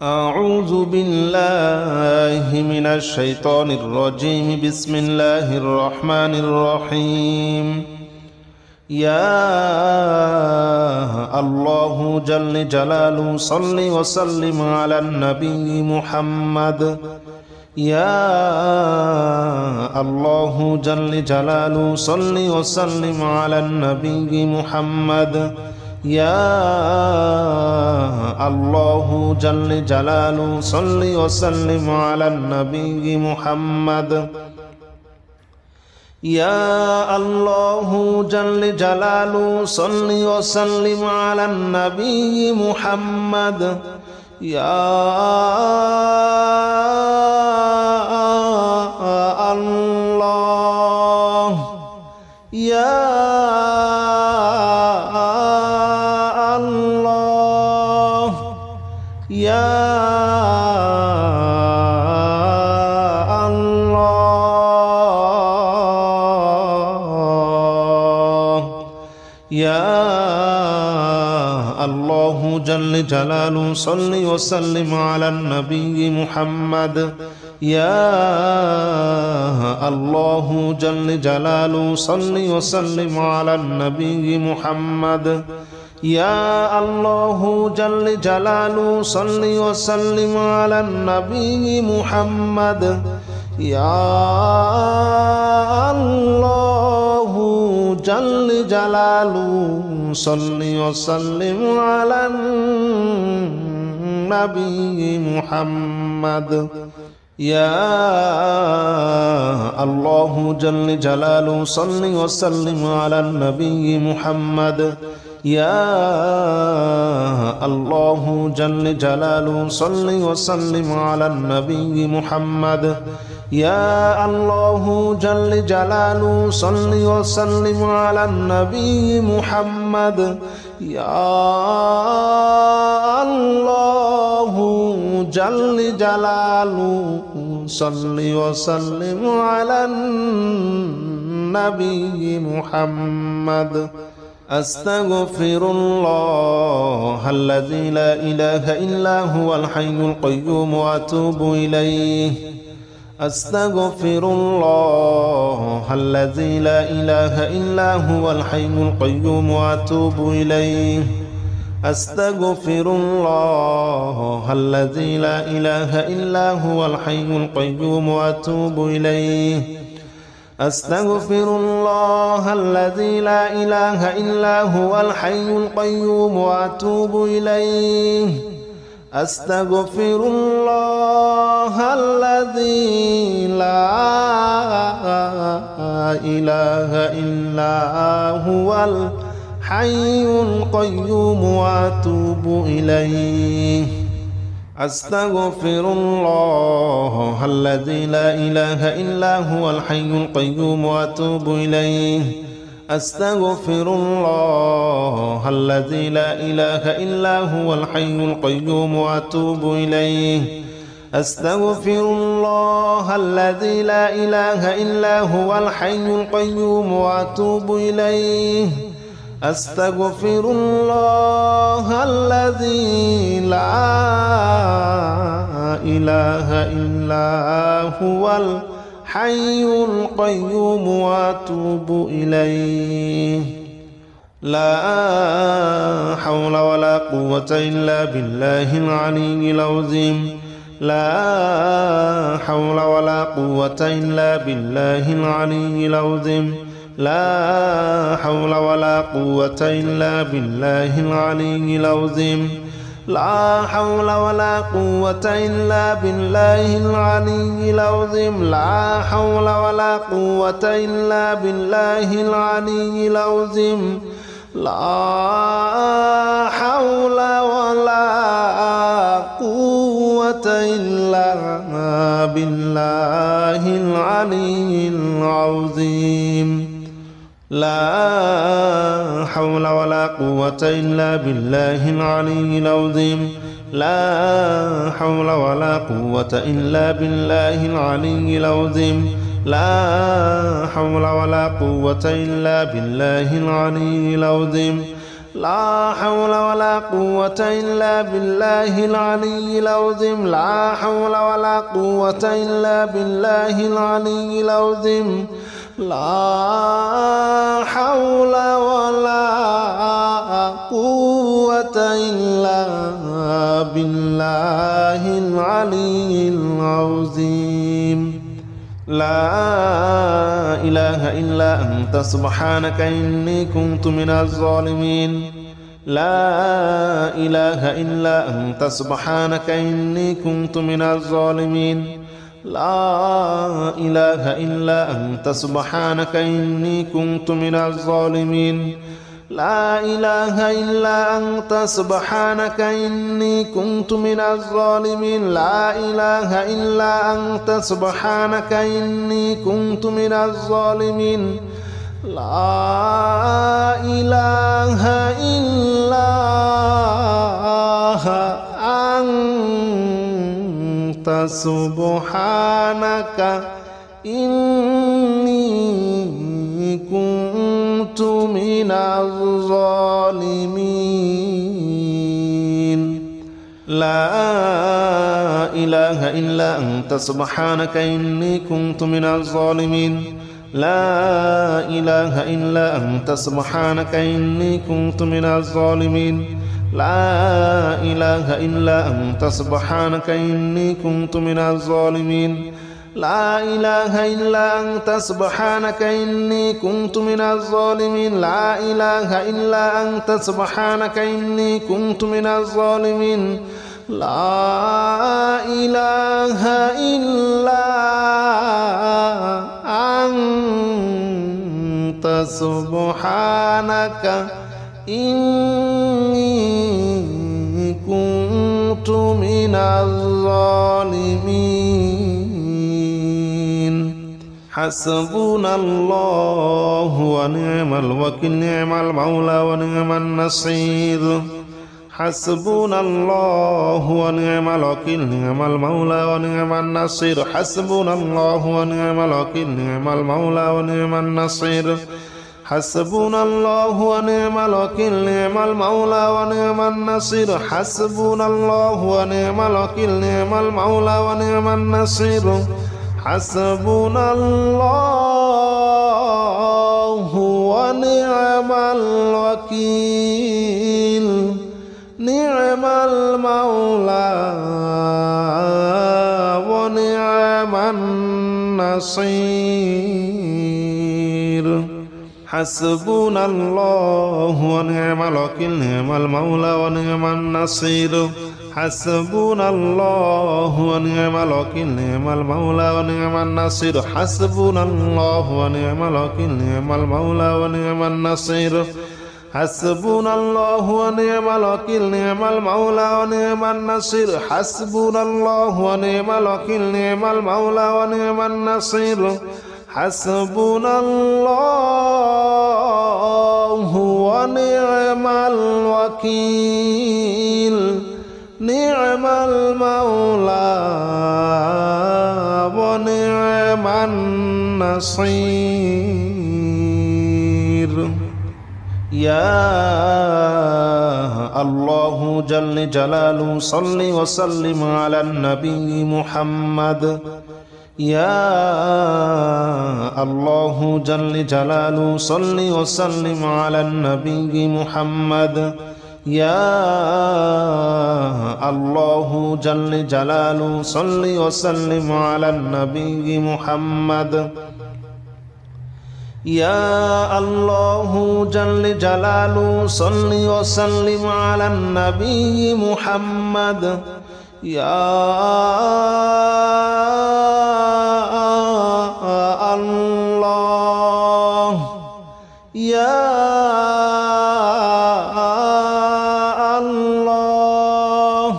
أعوذ بالله من الشيطان الرجيم. بسم الله الرحمن الرحيم. يا الله جل جلاله صل وسلم على النبي محمد. يا الله جل جلاله صل وسلم على النبي محمد. يا الله جل جلاله صل وسلم على النبي محمد. يا الله جل جلاله صل وسلم على النبي محمد. يا الله يا يا الله يا الله جل جلاله صل وسلم على النبي محمد. يا الله جل جلاله صل وسلم على النبي محمد. يا الله جل جلاله صل وسلم على النبي محمد. يا الله جل جلاله صل وسلم على النبي محمد. يا الله جل جلاله صل وسلم على النبي محمد. يا الله جل جلاله صل وسلم على النبي محمد. يا الله جل جلاله صل وسلم على النبي محمد. يا الله جل جلاله صل وسلم على النبي محمد. أستغفر الله الذي لا إله إلا هو الحي القيوم وأتوب إليه. أستغفر الله الذي لا إله إلا هو الحي القيوم وأتوب إليه. أستغفر الله الذي لا إله إلا هو الحي القيوم وأتوب إليه. أستغفر الله الذي لا إله إلا هو الحي القيوم وأتوب إليه. أستغفر الله الذي لا إله إلا هو الحي القيوم وأتوب إليه. أستغفر الله الذي لا إله إلا هو الحي القيوم وأتوب إليه. أستغفر الله الذي لا إله إلا هو الحي القيوم وأتوب إليه. أستغفر الله الذي لا إله إلا هو الحي القيوم وأتوب إليه. أستغفر الله الذي لا إله إلا هو الحي القيوم وأتوب إليه. لا حول ولا قوة إلا بالله العلي العظيم. لا حول ولا قوة إلا بالله العلي العظيم. لا حول ولا قوة إلا بالله العلي العظيم. لا حول ولا قوة إلا بالله العلي العظيم. لا حول ولا قوة إلا بالله العلي العظيم. لا حول ولا قوة إلا بالله العلي العظيم. لا حول ولا قوة إلا بالله العلي العظيم. لا حول ولا قوة إلا بالله العلي العظيم. لا حول ولا قوة إلا بالله العلي العظيم. لا حول ولا قوة إلا بالله العلي العظيم لا حول ولا قوة إلا بالله العلي العظيم لا حول ولا قوة إلا بالله العلي العظيم لا إله إلا أنت سبحانك إني كنت من الظالمين لا إله إلا أنت سبحانك إني كنت من الظالمين لا إله إلا أنت سبحانك إني كنت من الظالمين لا إله إلا أنت سبحانك إني كنت من الظالمين لا إله إلا أنت سبحانك إني كنت من الظالمين لا إله إلا أنت سبحانك إني كنت من الظالمين لا إله إلا أنت سبحانك إني كنت من الظالمين لا إله إلا أنت سبحانك إني كنت من الظالمين لا إله إلا أنت سبحانك إني كنت من الظالمين لا إله إلا أنت سبحانك إني كنت من الظالمين لا إله إلا أنت سبحانك إني كنت من الظالمين لا إله إلا أنت سبحانك إني كنت من الظالمين حسبنا الله ونعم الوكيل نعم المولى ونعم النصير حسبنا الله ونعم الوكيل نعم المولى ونعم النصير حسبنا الله ونعم الوكيل نعم المولى ونعم النصير حسبنا الله ونعم الوكيل نعم المولى ونعم النصير حسبنا الله ونعم الوكيل نعم المولى ونعم النصير حسبنا الله ونعم الوكيل نعم المولى ونعم النصير حسبنا الله ونعم الوكيل نعم المولى ونعم النصير حسبنا الله ونعم الوكيل نعم المولى ونعم النصير حسبنا الله ونعم الوكيل نعم المولى ونعم النصير حسبنا الله ونعم الوكيل نعم المولى ونعم النصير حسبنا الله ونعم الوكيل نعم المولى ونعم النصير حسبنا الله ونعم الوكيل نعم المولى ونعم النصير يا الله جل جلاله صل وسلم على النبي محمد يا الله جل جلاله صل وسلم على النبي محمد يا الله جل جلاله صل وسلم على النبي محمد يا الله جل جلاله صل وسلم على النبي محمد يا الله يا الله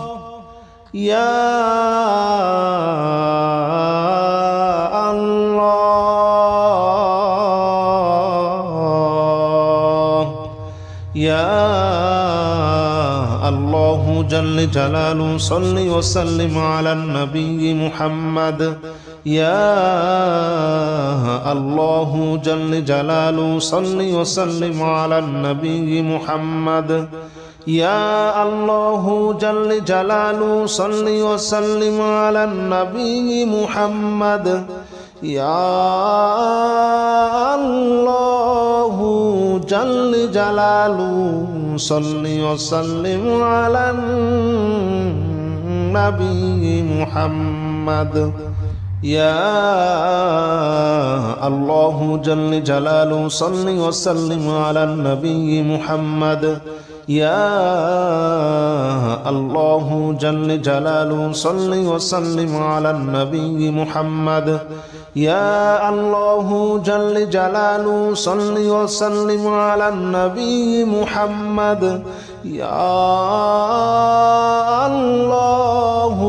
يا الله جل جلاله صل وسلم على النبي محمد يا الله جل جلاله صل وسلم على النبي محمد يا الله جل جلاله صل وسلم على النبي محمد يا الله جل جلاله صل وسلم على النبي محمد يا الله جل جلاله صل وسلم على النبي محمد يا الله جل جلاله صل وسلم على النبي محمد يا الله جل جلاله صل وسلم على النبي محمد يا الله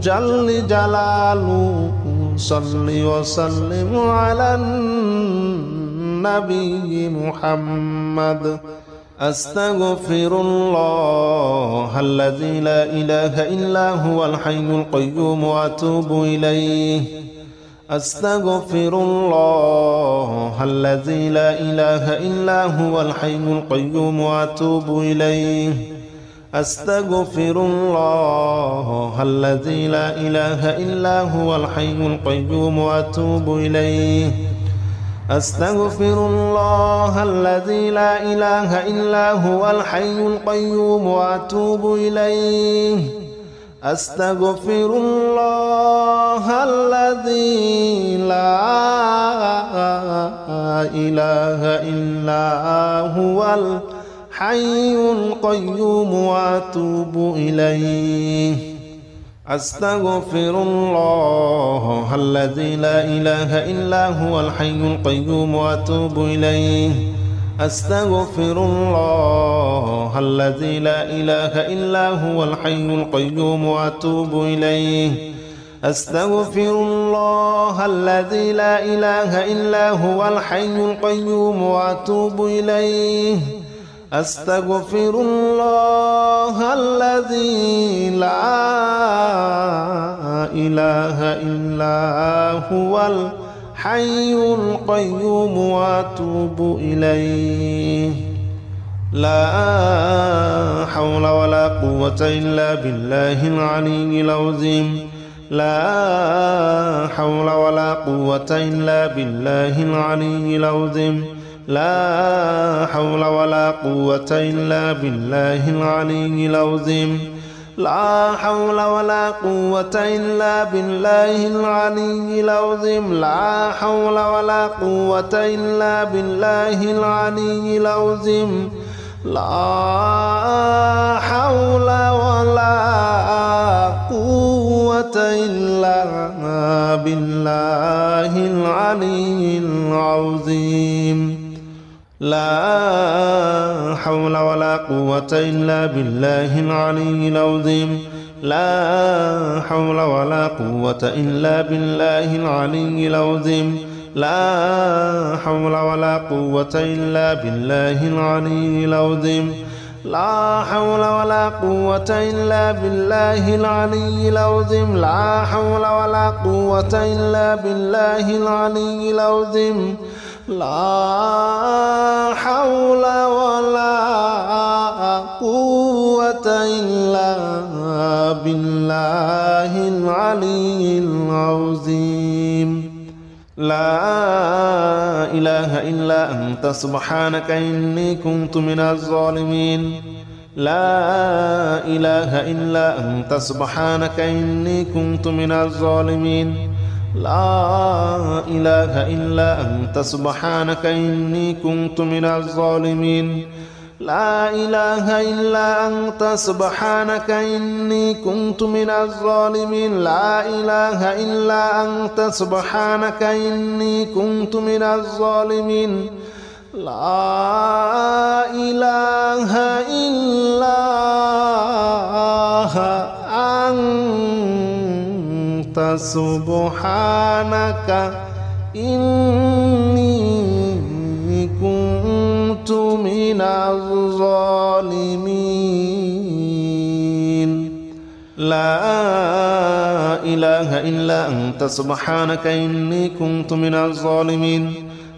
جل جلاله صل وسلم على النبي محمد أستغفر الله الذي لا إله إلا هو الحي القيوم وأتوب إليه أستغفر الله الذي لا إله إلا هو الحي القيوم وأتوب إليه أستغفر الله الذي لا إله إلا هو الحي القيوم وأتوب إليه أستغفر الله الذي لا إله إلا هو الحي القيوم وأتوب إليه أستغفر الله الذي لا إله إلا هو الحي القيوم وأتوب إليه أستغفر الله الذي لا إله إلا هو الحي القيوم وأتوب إليه أستغفر الله الذي لا إله إلا هو الحي القيوم وأتوب إليه أستغفر الله الذي لا إله إلا هو الحي القيوم وأتوب إليه أستغفر الله الذي لا إله إلا هو الحي القيوم وأتوب إليه لا حول ولا قوة إلا بالله العلي العظيم لا حول ولا قوة إلا بالله العلي العظيم لا حول ولا قوة إلا بالله العلي العظيم لا حول ولا قوة إلا بالله العلي العظيم لا حول ولا قوة إلا بالله العلي العظيم لا حول ولا قوة إلا بالله العلي العظيم لا حول ولا قوة إلا بالله العلي العظيم لا حول ولا قوة إلا بالله العلي العظيم لا حول ولا قوة إلا بالله العلي العظيم لا حول ولا قوة إلا بالله العلي العظيم لا حول ولا قوة إلا بالله العلي العظيم لا حول ولا قوة إلا بالله العلي العظيم لا إله إلا أنت سبحانك إني كنت من الظالمين لا إله إلا أنت سبحانك إني كنت من الظالمين لا إله إلا أنت سبحانك إني كنت من الظالمين لا إله إلا أنت سبحانك إني كنت من الظالمين لا إله إلا أنت سبحانك إني كنت من الظالمين لا إله إلا أنت سبحانك إني كنت من الظالمين لا إله إلا أنت سبحانك إني كنت من الظالمين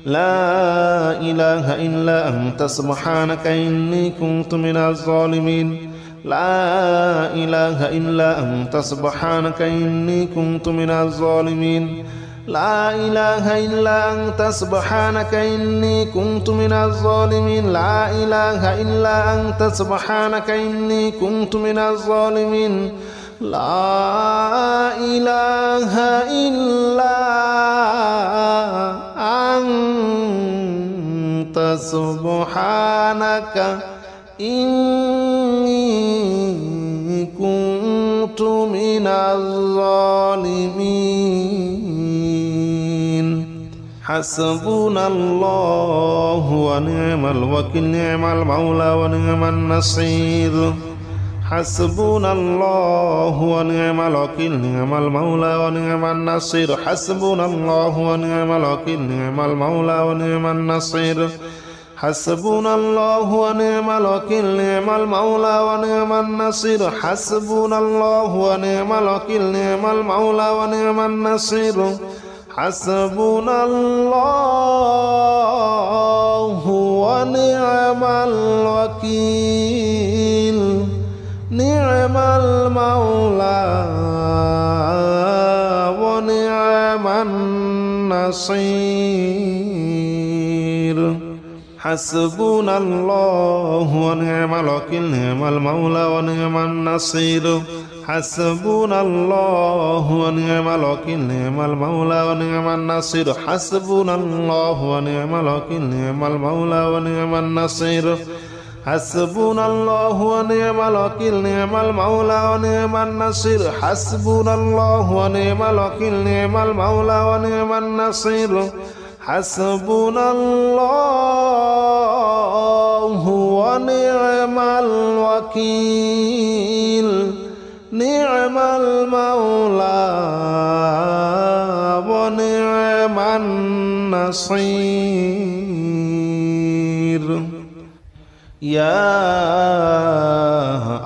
لا إله إلا أنت سبحانك إني كنت من الظالمين لا إله إلا أنت سبحانك إني كنت من الظالمين لا إله إلا أنت سبحانك إني كنت من الظالمين لا إله إلا أنت سبحانك إني كنت من الظالمين لا إله إلا أنت سبحانك إني كنت من الظالمين حسبنا الله ونعم الوكيل نعم المولى ونعم النصير حسبنا الله ونعم الوكيل نعم المولى ونعم النصير حسبنا الله ونعم الوكيل نعم المولى ونعم النصير حسبنا الله ونعم الوكيل نعم المولى ونعم النصير حسبنا الله ونعم الوكيل نعم المولى ونعم النصير حسبنا الله ونعم الوكيل نعم المولى ونعم النصير حسبنا الله ونعم الوكيل نعم المولى ونعم النصير حسبنا الله ونعم الوكيل نعم المولى ونعم النصير حسبنا الله ونعم الوكيل نعم المولى ونعم النصير حسبنا الله ونعم الوكيل نعم المولى ونعم النصير حسبنا الله ونعم الوكيل نعم المولى ونعم النصير حسبنا الله ونعم الوكيل نعم المولى ونعم النصير يا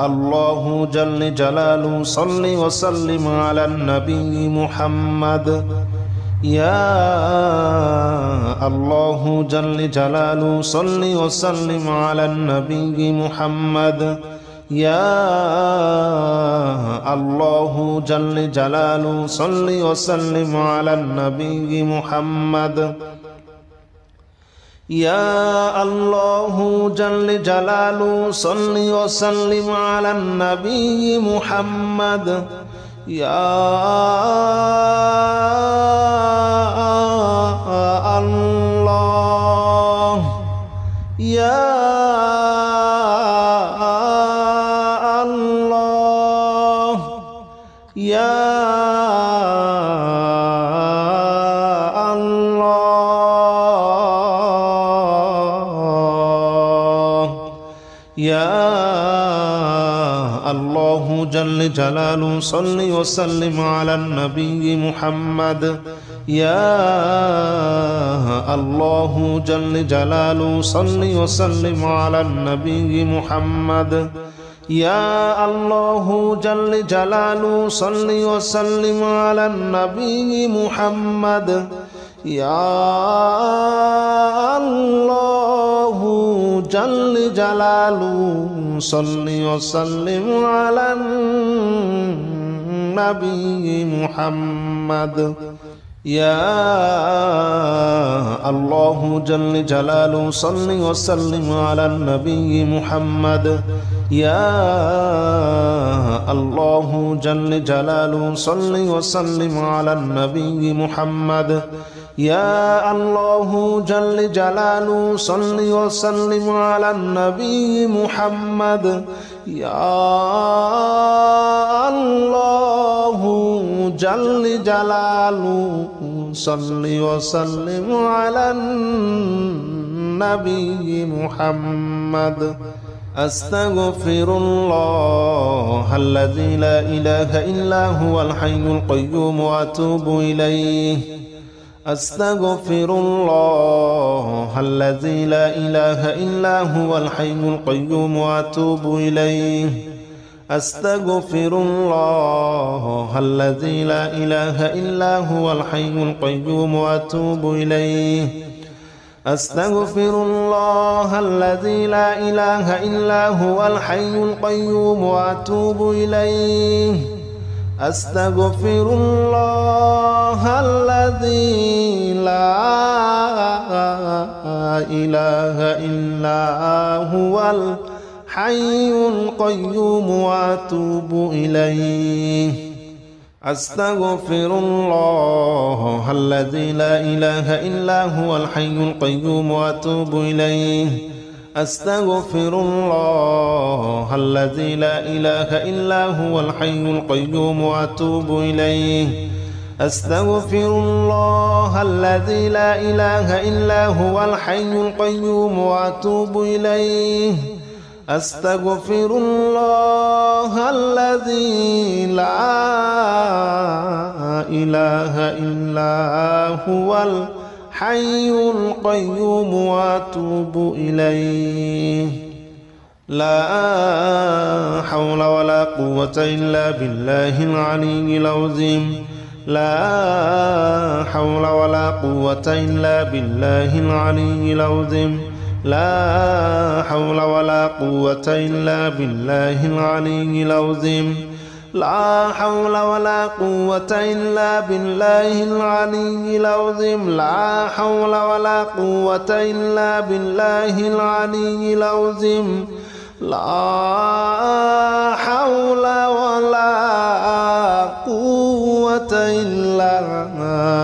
الله جل جلاله صل وسلم على النبي محمد يا الله جل جلاله صل وسلم على النبي محمد يا الله جل جلاله صل وسلم على النبي محمد يا الله جل جلاله صل وسلم على النبي محمد يا الله يا الله يا يا الله جل جلاله صل وسلم على النبي محمد يا الله جل جلاله صل وسلم على النبي محمد يا الله جل جلاله صل وسلم على النبي محمد يا الله جل جلاله صل وسلم على النبي محمد يا الله جل جلاله صل وسلم على النبي محمد يا الله جل جلاله صل وسلم على النبي محمد يا الله جل جلاله صل وسلم على النبي محمد يا الله جل جلاله صل وسلم على النبي محمد أستغفر الله الذي لا إله إلا هو الحي القيوم وأتوب إليه أستغفر الله الذي لا إله إلا هو الحي القيوم وأتوب إليه أستغفر الله الذي لا إله إلا هو الحي القيوم وأتوب إليه أستغفر الله الذي لا إله إلا هو الحي القيوم وأتوب إليه أستغفر الله الذي لا إله إلا هو الحي القيوم وأتوب إليه أستغفر الله الذي لا إله إلا هو الحي القيوم وأتوب إليه أستغفر الله الذي لا إله إلا هو الحي القيوم وأتوب إليه أستغفر الله الذي لا إله إلا هو الحي القيوم وأتوب إليه أستغفر الله الذي لا إله إلا هو الحي القيوم وأتوب إليه لا حول ولا قوة إلا بالله العلي العظيم لا حول ولا قوة إلا بالله العلي العظيم لا حول ولا قوة إلا بالله العلي العظيم لا حول ولا قوة إلا بالله العلي العظيم لا حول ولا قوة إلا بالله العلي العظيم لا حول ولا قوة إلا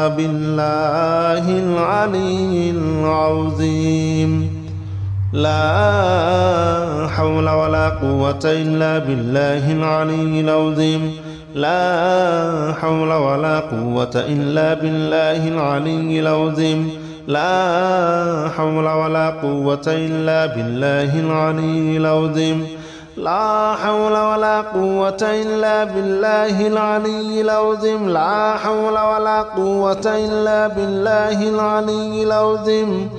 بالله العلي العظيم لا حول ولا قوة إلا بالله العلي العظيم لا حول ولا قوة إلا بالله العلي العظيم لا حول ولا قوة إلا بالله العلي العظيم لا حول ولا قوة إلا بالله العلي العظيم لا حول ولا قوة إلا بالله العلي العظيم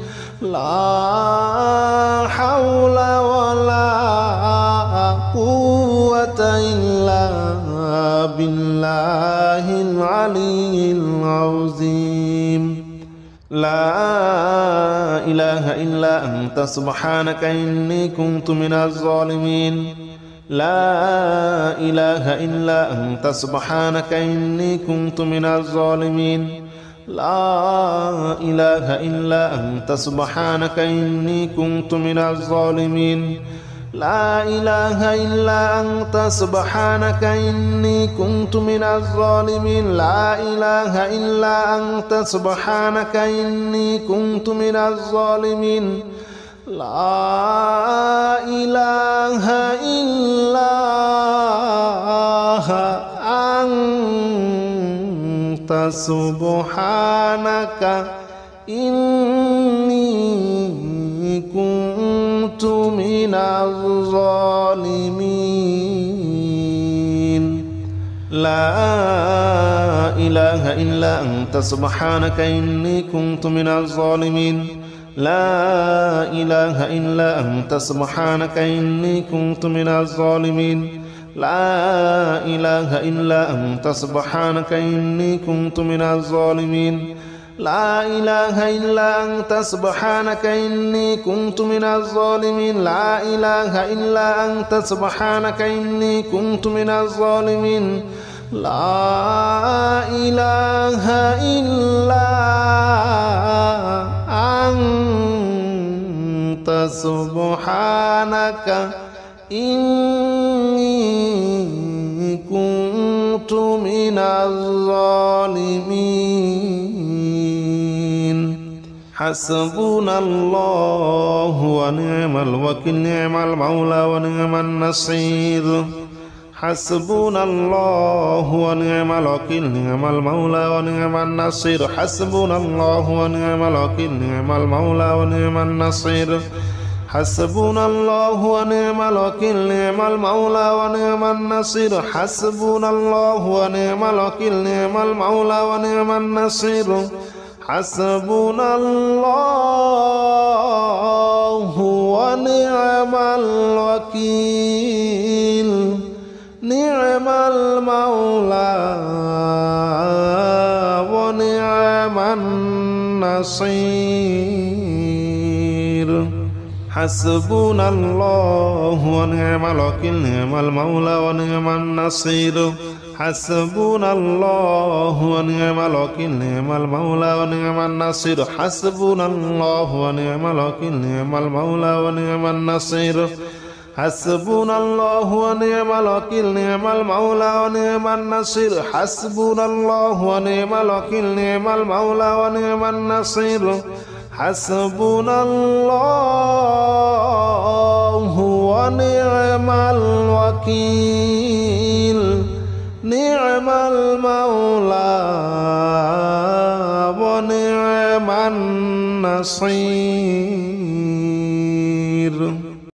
لا حول ولا قوة إلا بالله العلي العظيم لا إله إلا أنت سبحانك إني كنت من الظالمين لا إله إلا أنت سبحانك إني كنت من الظالمين لا إله إلا أنت سبحانك إني كنت من الظالمين لا إله إلا أنت سبحانك إني كنت من الظالمين لا إله إلا أنت سبحانك إني كنت من الظالمين لا إله إلا أنت سبحانك إني كنت من الظالمين لا إله إلا أنت سبحانك إني كنت من الظالمين لا إله إلا أنت سبحانك إني كنت من الظالمين لا إله إلا أنت سبحانك إني كنت من الظالمين لا إله إلا أنت سبحانك إني كنت من الظالمين لا إله إلا أنت سبحانك إني كنت من الظالمين لا إله إلا أنت سبحانك إني كنت من الظالمين حسبنا الله ونعم الوكيل نعم المولى ونعم النصير حسبنا الله ونعم الوكيل نعم المولى ونعم النصير حسبنا الله ونعم الوكيل نعم المولى ونعم النصير حسبنا الله ونعم الوكيل نعم المولى ونعم النصير حسبنا الله ونعم الوكيل نعم المولى ونعم النصير حسبنا الله ونعم الوكيل نعم المولى ونعم النصير حسبنا الله ونعم الوكيل نعم المولى ونعم النصير حسبنا الله ونعم الوكيل نعم المولى ونعم النصير حسبنا الله ونعم الوكيل نعم المولى ونعم النصير حسبنا الله ونعم الوكيل نعم المولى ونعم النصير حسبنا الله ونعم الوكيل نعم المولى ونعم النصير حسبنا الله ونعم الوكيل نعم المولى ونعم النصير